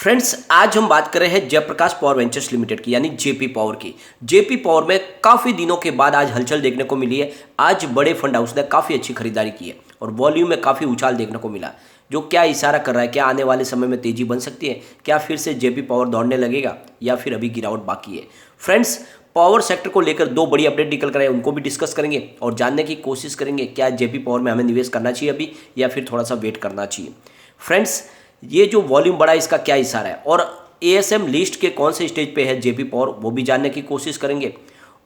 Friends, आज हम बात कर रहे हैं जयप्रकाश पावर वेंचर्स लिमिटेड की, यानी जेपी पावर की। जेपी पावर में काफ़ी दिनों के बाद आज हलचल देखने को मिली है। आज बड़े फंड हाउस ने काफ़ी अच्छी खरीदारी की है और वॉल्यूम में काफ़ी उछाल देखने को मिला, जो क्या इशारा कर रहा है, क्या आने वाले समय में तेजी बन सकती है, क्या फिर से जेपी पावर दौड़ने लगेगा या फिर अभी गिरावट बाकी है। फ्रेंड्स, पावर सेक्टर को लेकर दो बड़ी अपडेट निकल कर आए, उनको भी डिस्कस करेंगे और जानने की कोशिश करेंगे क्या जेपी पावर में हमें निवेश करना चाहिए अभी या फिर थोड़ा सा वेट करना चाहिए। फ्रेंड्स, ये जो वॉल्यूम बढ़ा इसका क्या इशारा है और एएसएम लिस्ट के कौन से स्टेज पे है जेपी पावर, वो भी जानने की कोशिश करेंगे।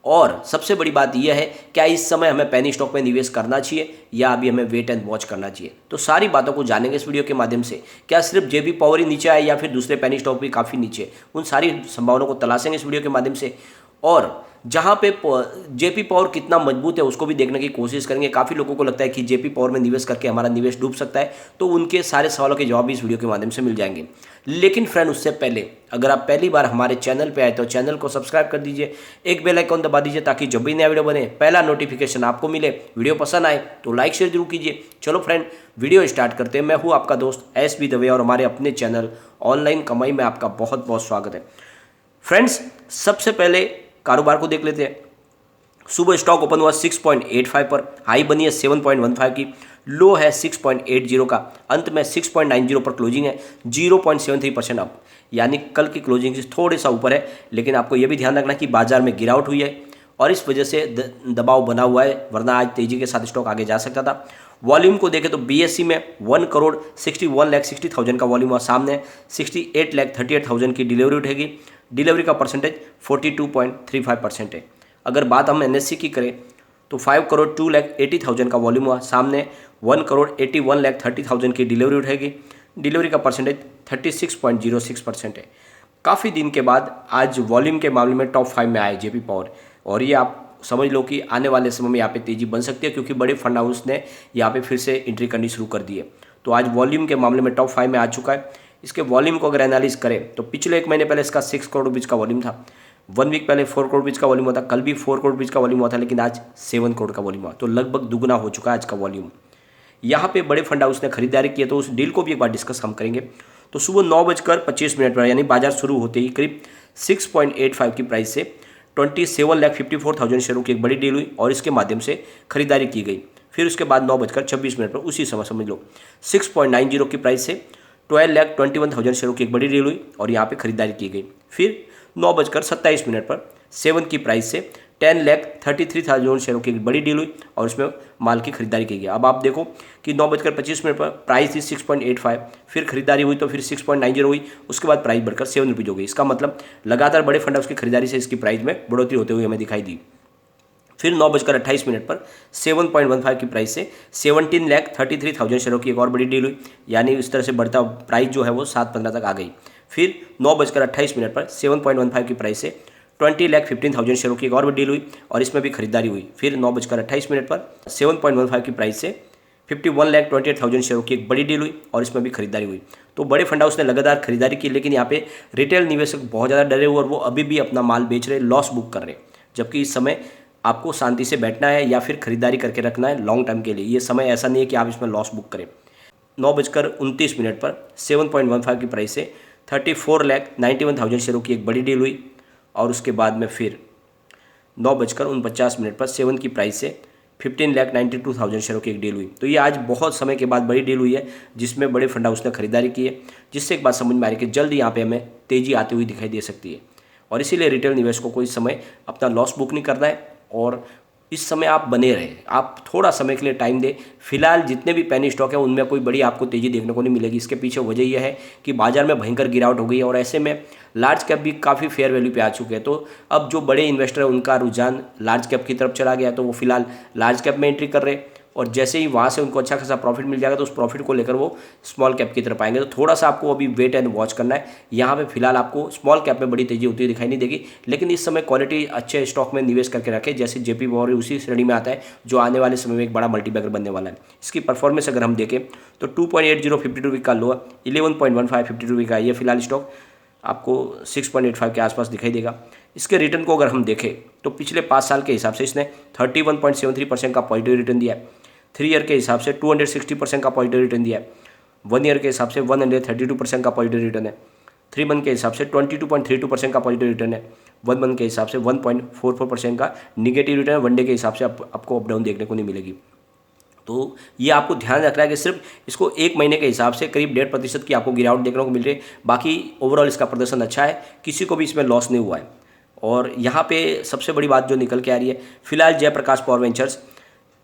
और सबसे बड़ी बात यह है, क्या इस समय हमें पेनी स्टॉक में निवेश करना चाहिए या अभी हमें वेट एंड वॉच करना चाहिए। तो सारी बातों को जानेंगे इस वीडियो के माध्यम से। क्या सिर्फ जेपी पावर ही नीचे आए या फिर दूसरे पेनी स्टॉक भी काफ़ी नीचे, उन सारी संभावनाओं को तलाशेंगे इस वीडियो के माध्यम से। और जहाँ पे जेपी पावर कितना मजबूत है उसको भी देखने की कोशिश करेंगे। काफ़ी लोगों को लगता है कि जेपी पावर में निवेश करके हमारा निवेश डूब सकता है, तो उनके सारे सवालों के जवाब भी इस वीडियो के माध्यम से मिल जाएंगे। लेकिन फ्रेंड, उससे पहले अगर आप पहली बार हमारे चैनल पे आए तो चैनल को सब्सक्राइब कर दीजिए, एक बेल आइकॉन दबा दीजिए ताकि जब भी नया वीडियो बने पहला नोटिफिकेशन आपको मिले। वीडियो पसंद आए तो लाइक शेयर जरूर कीजिए। चलो फ्रेंड, वीडियो स्टार्ट करते हैं। मैं हूँ आपका दोस्त एस.बी. दवे और हमारे अपने चैनल ऑनलाइन कमाई में आपका बहुत बहुत स्वागत है। फ्रेंड्स, सबसे पहले कारोबार को देख लेते हैं। सुबह स्टॉक ओपन हुआ 6.85 पर, हाई बनी है 7.15 की, लो है 6.80 का, अंत में 6.90 पर क्लोजिंग है, 0.73% अप, यानी कल की क्लोजिंग से थोड़े सा ऊपर है। लेकिन आपको यह भी ध्यान रखना कि बाजार में गिरावट हुई है और इस वजह से दबाव बना हुआ है, वरना आज तेजी के साथ स्टॉक आगे जा सकता था। वॉल्यूम को देखें तो बीएससी में 1,61,60,000 का वॉल्यूम हुआ, सामने 68,38,000 की डिलीवरी उठेगी। डिलीवरी का परसेंटेज 42.35% है। अगर बात हम एनएससी की करें तो 5,02,80,000 का वॉल्यूम हुआ, सामने 1,81,30,000 की डिलीवरी उठेगी। डिलीवरी का परसेंटेज 36.06% है। काफ़ी दिन के बाद आज वॉल्यूम के मामले में टॉप 5 में आए जेपी पावर, और ये आप समझ लो कि आने वाले समय में यहाँ पे तेज़ी बन सकती है, क्योंकि बड़े फंड हाउस ने यहाँ पे फिर से एंट्री करनी शुरू कर दी है। तो आज वॉल्यूम के मामले में टॉप 5 में आ चुका है। इसके वॉल्यूम को अगर एनालिस करें तो पिछले एक महीने पहले इसका 6 करोड़ रुपीज़ का वॉल्यूम था, 1 वीक पहले 4 करोड़ रुपीज़ का वॉल्यूम हुआ था, कल भी 4 करोड़ रुपीज़ का वॉल्यूम हुआ था, लेकिन आज 7 करोड़ का वॉल्यूम हुआ, तो लगभग दुगना हो चुका है आज का वॉल्यूम। यहाँ पे बड़े फंड हाउस ने खरीदारी की है, तो उस डील को भी एक बार डिस्कस हम करेंगे। तो सुबह 9:25 पर, यानी बाजार शुरू होते ही करीब 6.85 की प्राइस से 27,54,000 शेयरों की एक बड़ी डील हुई और इसके माध्यम से खरीदारी की गई। फिर उसके बाद 9:26 पर उसी समय समझ लो 6.90 की प्राइस से 12,21,000 शेयरों की एक बड़ी डील हुई और यहाँ पे खरीदारी की गई। फिर 9:27 पर 7 की प्राइस से 10,33,000 शेयरों की एक बड़ी डील हुई और उसमें माल की खरीदारी की गई। अब आप देखो कि 9:25 पर प्राइस थी 6.85, फिर खरीदारी हुई तो फिर 6.90 हुई, उसके बाद प्राइस बढ़कर 7 रुपीज़ हो गई। इसका मतलब लगातार बड़े फंड हाउस की खरीदारी से इसकी प्राइस में बढ़ोतरी होते हुए हमें दिखाई दी। फिर 9:28 पर 7.15 की प्राइस से 17,33,000 शेयरों की एक और बड़ी डील हुई, यानी इस तरह से बढ़ता प्राइस जो है वो 7.15 तक आ गई। फिर 9:28 पर 7.15 की प्राइस से 20,15,000 शेयरों की एक और बड़ी डील हुई और इसमें भी खरीदारी हुई। फिर 9:28 पर 7.15 की प्राइस से 51,28,000 शेयरों की एक बड़ी डील हुई और इसमें भी खरीदारी हुई। तो बड़े फंड हाउस ने लगातार खरीदारी की, लेकिन यहाँ पे रिटेल निवेशक बहुत ज़्यादा डरे हुए और वो अभी भी अपना माल बेच रहे, लॉस बुक कर रहे, जबकि इस समय आपको शांति से बैठना है या फिर खरीदारी करके रखना है लॉन्ग टर्म के लिए। ये समय ऐसा नहीं है कि आप इसमें लॉस बुक करें। 9:29 पर 7.15 की प्राइस से 34,91,000 शेयरों की एक बड़ी डील हुई और उसके बाद में फिर 9:49 पर 7 की प्राइस से 15,92,000 शेयरों की एक डील हुई। तो ये आज बहुत समय के बाद बड़ी डील हुई है जिसमें बड़े फंड हाउस ने खरीदारी की है, जिससे एक बात समझ में आ रही है कि जल्द यहाँ पे हमें तेज़ी आती हुई दिखाई दे सकती है। और इसीलिए रिटेल निवेशकों को इस समय अपना लॉस बुक नहीं करना है और इस समय आप बने रहें, आप थोड़ा समय के लिए टाइम दें। फिलहाल जितने भी पेनी स्टॉक है उनमें कोई बड़ी आपको तेज़ी देखने को नहीं मिलेगी। इसके पीछे वजह यह है कि बाजार में भयंकर गिरावट हो गई है और ऐसे में लार्ज कैप भी काफ़ी फेयर वैल्यू पे आ चुके हैं। तो अब जो बड़े इन्वेस्टर है उनका रुझान लार्ज कैप की तरफ चला गया, तो वो फिलहाल लार्ज कैप में एंट्री कर रहे हैं और जैसे ही वहाँ से उनको अच्छा खासा प्रॉफिट मिल जाएगा तो उस प्रॉफिट को लेकर वो स्मॉल कैप की तरफ आएंगे। तो थोड़ा सा आपको अभी वेट एंड वॉच करना है। यहाँ पे फिलहाल आपको स्मॉल कैप में बड़ी तेजी होती हुई दिखाई नहीं देगी, लेकिन इस समय क्वालिटी अच्छे स्टॉक में निवेश करके रखें, जैसे जेपी पावर उसी श्रेणी में आता है जो आने वाले समय में एक बड़ा मल्टीबैगर बनने वाला है। इसकी परफॉर्मेंस अगर हम देखें तो 2.80 52 वीक का लो, 11.15 52 वीक का ये फिलहाल स्टॉक आपको 6.85 के आसपास दिखाई देगा। इसके रिटर्न को अगर हम देखें तो पिछले 5 साल के हिसाब से इसने 31.73% का पॉजिटिव रिटर्न दिया है, 3 ईयर के हिसाब से 260% का पॉजिटिव रिटर्न दिया है, 1 ईयर के हिसाब से 132% का पॉजिटिव रिटर्न है, 3 मंथ के हिसाब से 22.32% का पॉजिटिव रिटर्न है, 1 मंथ के हिसाब से 1.44% का निगेटिव रिटर्न, वनडे के हिसाब से आपको अप डाउन देखने को नहीं मिलेगी। तो ये आपको ध्यान रखना है कि सिर्फ इसको 1 महीने के हिसाब से करीब 1.5% की आपको गिरावट देखने को मिल रही है, बाकी ओवरऑल इसका प्रदर्शन अच्छा है, किसी को भी इसमें लॉस नहीं हुआ है। और यहाँ पे सबसे बड़ी बात जो निकल के आ रही है, फिलहाल जयप्रकाश पावर वेंचर्स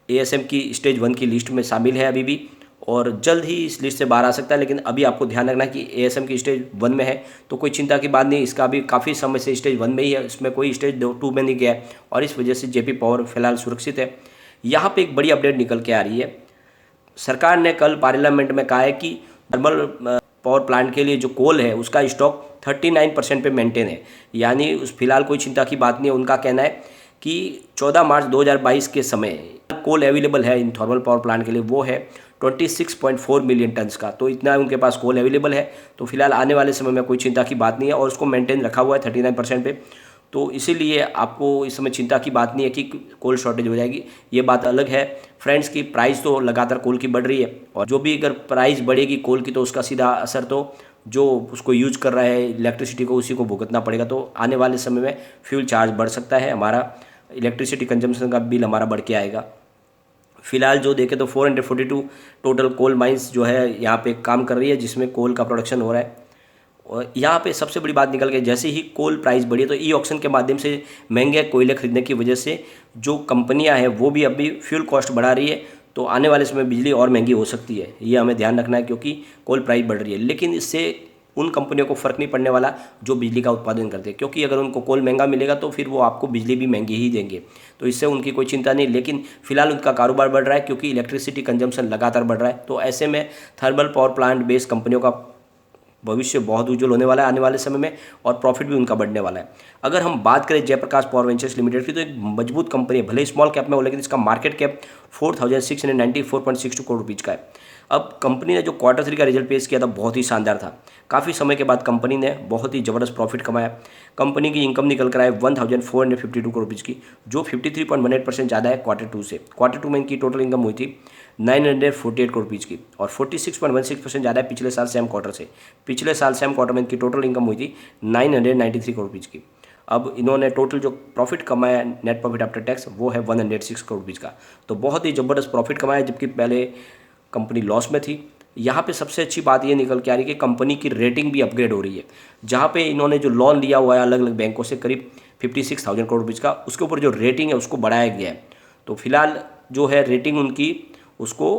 ASM की स्टेज 1 की लिस्ट में शामिल है अभी भी, और जल्द ही इस लिस्ट से बाहर आ सकता है। लेकिन अभी आपको ध्यान रखना है कि ASM की स्टेज 1 में है, तो कोई चिंता की बात नहीं, इसका अभी काफ़ी समय से स्टेज 1 में ही है, इसमें कोई स्टेज 2 में नहीं गया है, और इस वजह से JP पावर फिलहाल सुरक्षित है। यहाँ पे एक बड़ी अपडेट निकल के आ रही है, सरकार ने कल पार्लियामेंट में कहा है कि थर्मल पावर प्लांट के लिए जो कोल है उसका स्टॉक 39% पे मेंटेन है, यानी उस फिलहाल कोई चिंता की बात नहीं है। उनका कहना है कि 14 मार्च 2022 के समय कोल अवेलेबल है इन थर्मल पावर प्लांट के लिए, वो है 26.4 मिलियन टन्स का, तो इतना उनके पास कोल अवेलेबल है। तो फिलहाल आने वाले समय में कोई चिंता की बात नहीं है, और उसको मेंटेन रखा हुआ है 39% पे, तो इसीलिए आपको इस समय चिंता की बात नहीं है कि कोल शॉर्टेज हो जाएगी, ये बात अलग है। फ्रेंड्स की प्राइस तो लगातार कोल की बढ़ रही है, और जो भी अगर प्राइस बढ़ेगी कोल की तो उसका सीधा असर तो जो उसको यूज कर रहा है इलेक्ट्रिसिटी को, उसी को भुगतना पड़ेगा। तो आने वाले समय में फ्यूल चार्ज बढ़ सकता है, हमारा इलेक्ट्रिसिटी कंजम्पशन का बिल हमारा बढ़ के आएगा। फिलहाल जो देखें तो 442 टोटल कोल माइंस जो है यहाँ पे काम कर रही है, जिसमें कोल का प्रोडक्शन हो रहा है। और यहाँ पे सबसे बड़ी बात निकल के, जैसे ही कोल प्राइस बढ़ी तो ई ऑक्शन के माध्यम से महंगे कोयले खरीदने की वजह से जो कंपनियां हैं वो भी अभी फ्यूल कॉस्ट बढ़ा रही है, तो आने वाले समय बिजली और महंगी हो सकती है, ये हमें ध्यान रखना है, क्योंकि कोल प्राइस बढ़ रही है। लेकिन इससे उन कंपनियों को फ़र्क नहीं पड़ने वाला जो बिजली का उत्पादन करते हैं, क्योंकि अगर उनको कोल महंगा मिलेगा तो फिर वो आपको बिजली भी महंगी ही देंगे, तो इससे उनकी कोई चिंता नहीं। लेकिन फिलहाल उनका कारोबार बढ़ रहा है, क्योंकि इलेक्ट्रिसिटी कंजम्पशन लगातार बढ़ रहा है, तो ऐसे में थर्मल पावर प्लांट बेस्ड कंपनियों का भविष्य बहुत उज्जवल होने वाला है आने वाले समय में, और प्रॉफिट भी उनका बढ़ने वाला है। अगर हम बात करें जयप्रकाश पावर वेंचर्स लिमिटेड की, तो एक मजबूत कंपनी है, भले स्मॉल कैप में हो, लेकिन इसका मार्केट कैप 4694.62 करोड़ रुपीज़ का है। अब कंपनी ने जो Q3 का रिजल्ट पेश किया था बहुत ही शानदार था, काफ़ी समय के बाद कंपनी ने बहुत ही ज़बरदस्त प्रॉफिट कमाया। कंपनी की इनकम निकल कर आए 1452 करोड़ रुपीज़ की, जो 53.18% ज़्यादा है Q2 से। Q2 में इनकी टोटल इनकम हुई थी 948 करोड़ रुपीज़ की, और 46.16% ज़्यादा है पिछले साल सेम क्वार्टर से। पिछले साल सेम क्वार्टर में इनकी टोटल इनकम हुई थी 993 करोड़ रुपीज़ की। अब इन्होंने टोटल जो प्रॉफिट कमाया नेट प्रॉफिट आफ्टर टैक्स वो है 106 करोड़ रुपीज़ का, तो बहुत ही ज़बरदस्त प्रॉफिट कमाया, जबकि पहले कंपनी लॉस में थी। यहाँ पे सबसे अच्छी बात ये निकल के आ रही है कि कंपनी की रेटिंग भी अपग्रेड हो रही है, जहाँ पे इन्होंने जो लोन लिया हुआ है अलग अलग बैंकों से करीब 56,000 करोड़ रुपीज़ का, उसके ऊपर जो रेटिंग है उसको बढ़ाया गया है। तो फिलहाल जो है रेटिंग उनकी उसको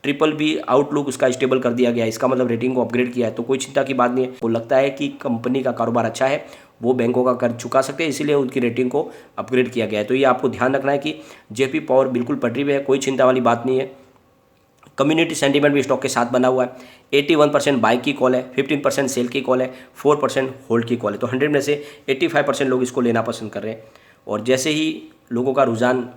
BBB आउटलुक उसका स्टेबल कर दिया गया है, इसका मतलब रेटिंग को अपग्रेड किया है, तो कोई चिंता की बात नहीं है। वो लगता है कि कंपनी का कारोबार अच्छा है, वो बैंकों का कर्ज चुका सकते हैं, इसीलिए उनकी रेटिंग को अपग्रेड किया गया है। तो ये आपको ध्यान रखना है कि JP पावर बिल्कुल पटरी पे है, कोई चिंता वाली बात नहीं है। कम्युनिटी सेंटीमेंट भी स्टॉक के साथ बना हुआ है, 81% बाई की कॉल है, 15% सेल की कॉल है, 4% होल्ड की कॉल है, तो 100 में से 85% लोग इसको लेना पसंद कर रहे हैं। और जैसे ही लोगों का रुझान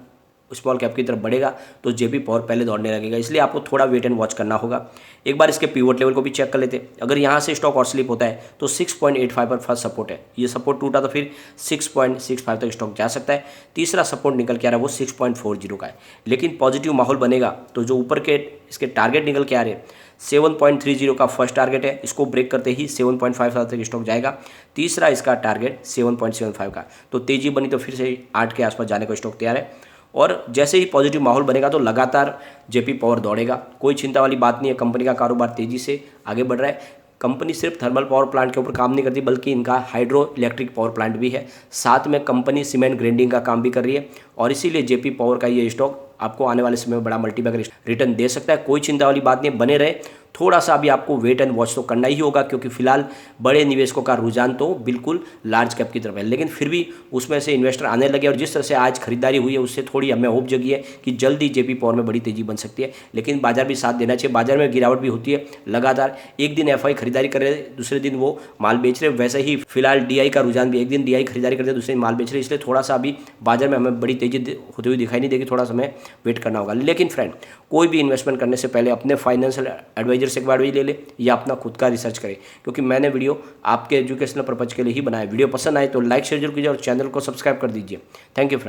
स्मॉल कैप की तरफ बढ़ेगा तो JP पावर पहले दौड़ने लगेगा, इसलिए आपको थोड़ा वेट एंड वॉच करना होगा। एक बार इसके पिवट लेवल को भी चेक कर लेते हैं, अगर यहाँ से स्टॉक और स्लिप होता है तो 6.85 पर फर्स्ट सपोर्ट है, ये सपोर्ट टूटा तो फिर 6.65 तक स्टॉक जा सकता है। तीसरा सपोर्ट निकल के आ रहा है वो 6.40 का है, लेकिन पॉजिटिव माहौल बनेगा तो जो ऊपर के इसके टारगेट निकल के आ रहे हैं 7.30 का फर्स्ट टारगेट है, इसको ब्रेक करते ही 7.55 तक स्टॉक जाएगा। तीसरा इसका टारगेट 7.75 का, तो तेजी बनी तो फिर से 8 के आसपास जाने को स्टॉक तैयार है। और जैसे ही पॉजिटिव माहौल बनेगा तो लगातार JP पावर दौड़ेगा, कोई चिंता वाली बात नहीं है। कंपनी का कारोबार तेजी से आगे बढ़ रहा है। कंपनी सिर्फ थर्मल पावर प्लांट के ऊपर काम नहीं करती, बल्कि इनका हाइड्रो इलेक्ट्रिक पावर प्लांट भी है, साथ में कंपनी सीमेंट ग्राइंडिंग का काम भी कर रही है, और इसीलिए JP पावर का ये स्टॉक आपको आने वाले समय में बड़ा मल्टीबैगर रिटर्न दे सकता है। कोई चिंता वाली बात नहीं, बने रहे। थोड़ा सा अभी आपको वेट एंड वॉच तो करना ही होगा, क्योंकि फिलहाल बड़े निवेशकों का रुझान तो बिल्कुल लार्ज कैप की तरफ है, लेकिन फिर भी उसमें से इन्वेस्टर आने लगे, और जिस तरह से आज खरीदारी हुई है उससे थोड़ी हमें होप जगी है कि जल्दी JP पावर में बड़ी तेजी बन सकती है। लेकिन बाजार भी साथ देना चाहिए, बाजार में गिरावट भी होती है लगातार, एक दिन FI खरीदारी कर रहे दूसरे दिन वो माल बेच रहे, वैसे ही फिलहाल DI का रुझान भी, एक दिन DI खरीदारी करते दूसरे दिन माल बेच रहे, इसलिए थोड़ा सा अभी बाजार में हमें बड़ी तेजी होती हुई दिखाई नहीं देगी, थोड़ा सा हमें वेट करना होगा। लेकिन फ्रेंड, कोई भी इन्वेस्टमेंट करने से पहले अपने फाइनेंशियल एडवाइजर से एक बार ले ले, या अपना खुद का रिसर्च करें, क्योंकि मैंने वीडियो आपके एजुकेशनल पर्पज के लिए ही बनाया। वीडियो पसंद आए तो लाइक शेयर जरूर कीजिए और चैनल को सब्सक्राइब कर दीजिए। Thank you friend.